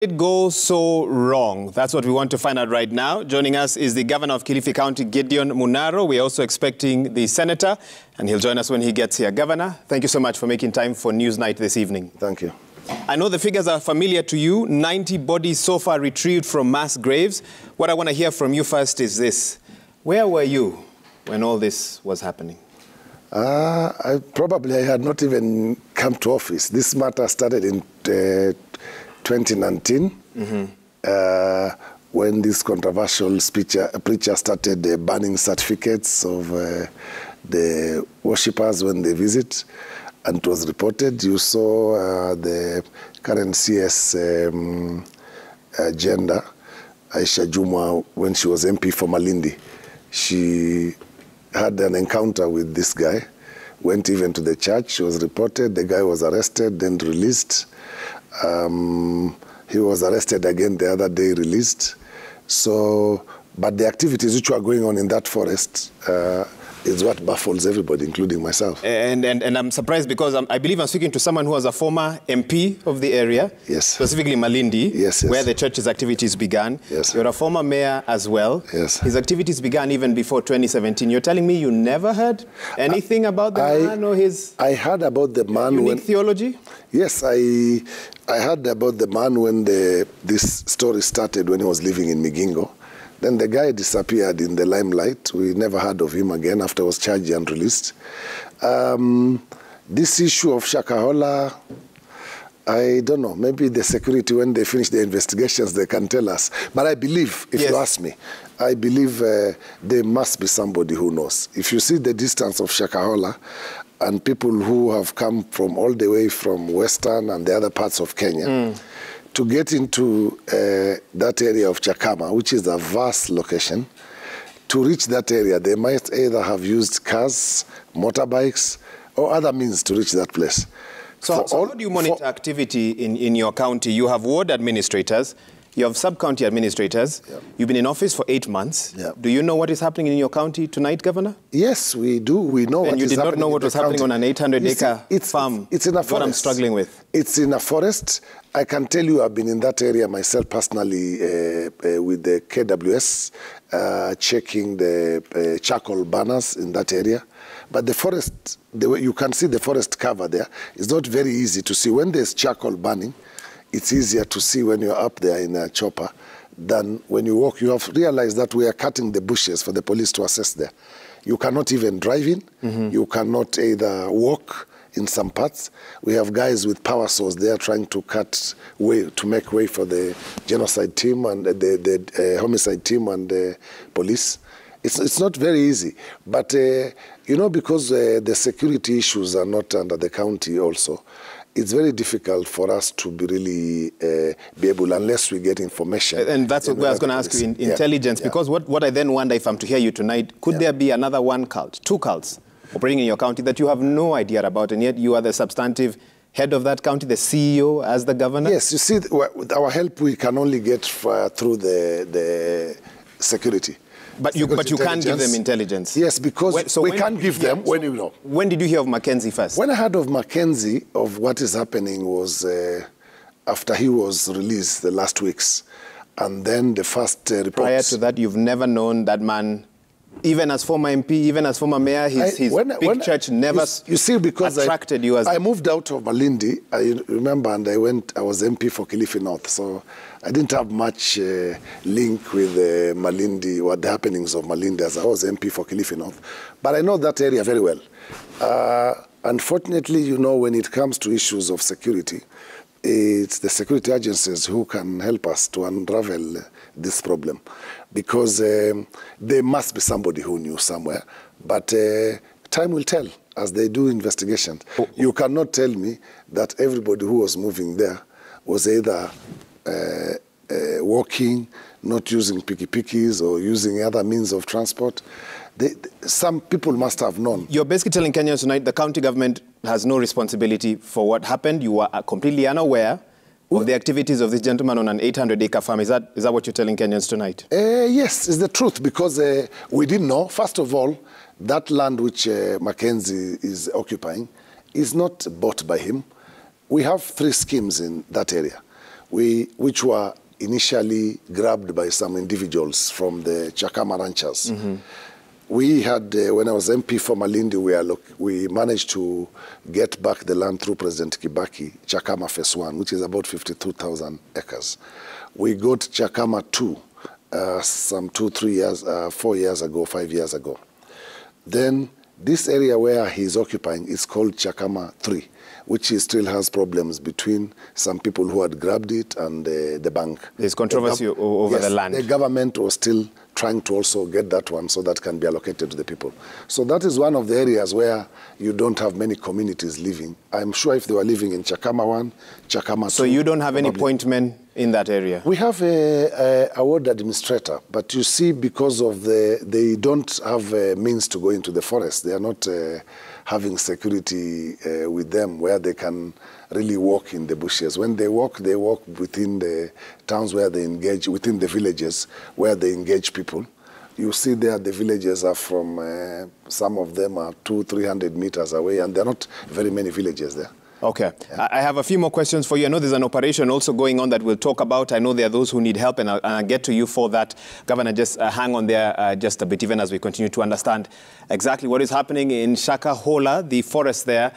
It goes so wrong? That's what we want to find out right now. Joining us is the Governor of Kilifi County, Gideon Mung'aro. We're also expecting the Senator, and he'll join us when he gets here. Governor, thank you so much for making time for News Night this evening. Thank you. I know the figures are familiar to you. 90 bodies so far retrieved from mass graves. What I want to hear from you first is this. Where were you when all this was happening? I had not even come to office. This matter started in 2019, when this controversial preacher started banning certificates of the worshippers when they visit, and it was reported. You saw the current CS gender, Aisha Jumwa, when she was MP for Malindi. She had an encounter with this guy, went even to the church. She was reported. The guy was arrested, then released. He was arrested again the other day, released. So, but the activities which were going on in that forest is what baffles everybody, including myself. And I'm surprised because I believe I'm speaking to someone who was a former MP of the area, yes, specifically Malindi, yes, where the church's activities began. Yes. You're a former mayor as well. Yes. His activities began even before 2017. You're telling me you never heard anything about the man or his I heard about the man unique theology? Yes, I heard about the man when this story started, when he was living in Migingo. Then the guy disappeared in the limelight. We never heard of him again after he was charged and released. This issue of Shakahola, I don't know. Maybe the security, when they finish the investigations, they can tell us. But I believe, if you ask me, I believe there must be somebody who knows. If you see the distance of Shakahola, and people who have come from all the way from Western and the other parts of Kenya, to get into that area of Chakama, which is a vast location, to reach that area, they might either have used cars, motorbikes, or other means to reach that place. So how do you monitor activity in your county? You have ward administrators, you have sub-county administrators. Yep. You've been in office for 8 months. Yep. Do you know what is happening in your county tonight, Governor? Yes, we do. We know what is happening. And you did not know what was happening on an 800-acre farm? It's in a forest. What I'm struggling with. It's in a forest. I can tell you I've been in that area myself personally with the KWS, checking the charcoal burners in that area. But the forest, the way you can see the forest cover there, is not very easy to see. When there's charcoal burning, it's easier to see when you're up there in a chopper than when you walk. You have realized that we are cutting the bushes for the police to assess there. You cannot even drive in. You cannot either walk in some parts. We have guys with power saws there trying to cut way, to make way for the genocide team and the homicide team and the police. It's not very easy. But, you know, because the security issues are not under the county also, it's very difficult for us to be really be able, unless we get information. And that's what I was going to ask you, intelligence, because what I then wonder, if I'm to hear you tonight, could there be another one cult, two cults operating in your county that you have no idea about, and yet you are the substantive head of that county, the CEO as the governor? Yes, you see, with our help, we can only get through the security. But you can't give them intelligence? Yes, because we can't give them when you know. When did you hear of Mackenzie first? When I heard of Mackenzie, of what is happening, was after he was released the last weeks. And then the first reports. Prior to that, you've never known that man, even as former MP, even as former mayor, his big church never attracted you as... I moved out of Malindi, I remember, and I was MP for Kilifi North, so I didn't have much link with Malindi, or the happenings of Malindi, as I was MP for Kilifi North. But I know that area very well. Unfortunately, you know, when it comes to issues of security, it's the security agencies who can help us to unravel this problem. Because there must be somebody who knew somewhere. But time will tell as they do investigations. You cannot tell me that everybody who was moving there was either walking, not using piki-pikis or using other means of transport. Some people must have known. You're basically telling Kenyans tonight the county government has no responsibility for what happened. You are completely unaware of the activities of this gentleman on an 800-acre farm. Is that what you're telling Kenyans tonight? Yes, it's the truth, because we didn't know. First of all, that land which Mackenzie is occupying is not bought by him. We have 3 schemes in that area. which were initially grabbed by some individuals from the Chakama ranchers. We had, when I was MP for Malindi, we managed to get back the land through President Kibaki, Chakama Phase 1, which is about 52,000 acres. We got Chakama 2 some 4 years ago, 5 years ago. Then this area where he's occupying is called Chakama 3, which still has problems between some people who had grabbed it and the bank. There's controversy over the land. The government was still trying to also get that one so that can be allocated to the people. So that is one of the areas where you don't have many communities living. I'm sure if they were living in Chakama 1, Chakama 2... So you don't have any appointment in that area? We have a ward administrator, but you see, because of they don't have means to go into the forest. They are not having security with them where they can really walk in the bushes. When they walk within the towns where they engage, within the villages where they engage people. You see there the villages are from, some of them are 200-300 meters away, and there are not very many villages there. Okay. Yeah. I have a few more questions for you. I know there's an operation also going on that we'll talk about. I know there are those who need help, and I'll get to you for that. Governor, just hang on there just a bit, even as we continue to understand exactly what is happening in Shakahola, the forest there.